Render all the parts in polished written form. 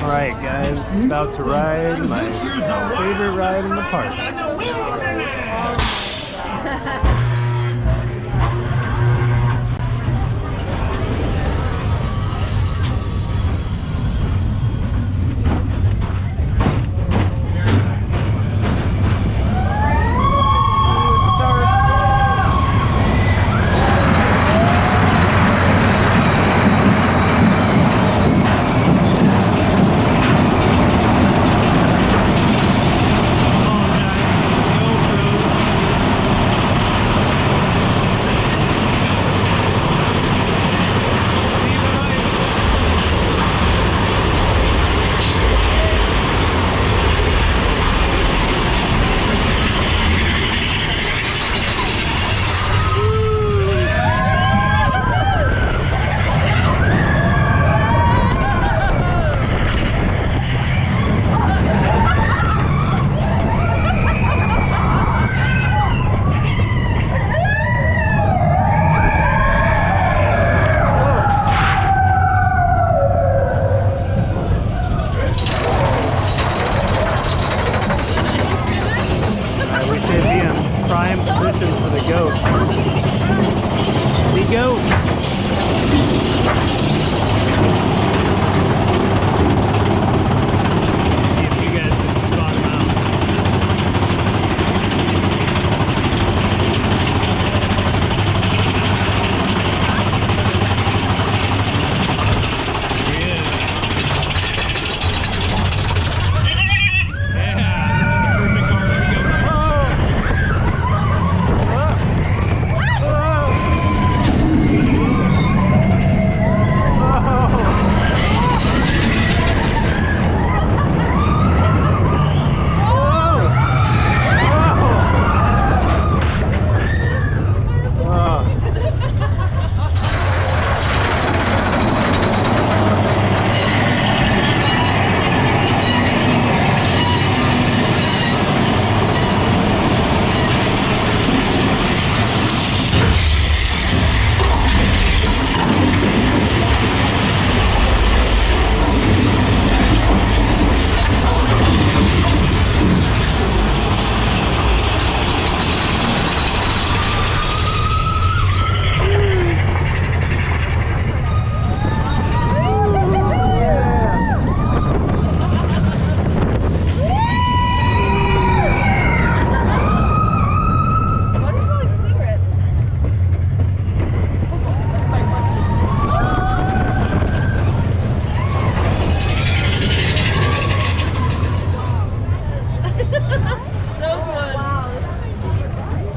Alright guys, about to ride my favorite ride in the park. Prime position for the goat. The goat. See if you guys can spot him out. Here he is. Yeah, this is the perfect car for goat.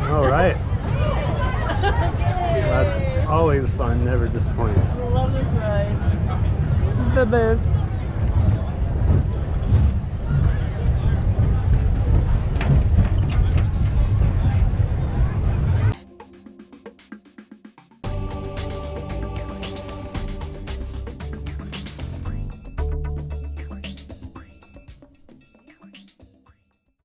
Alright. That's always fun, never disappoints. I love this ride. The best.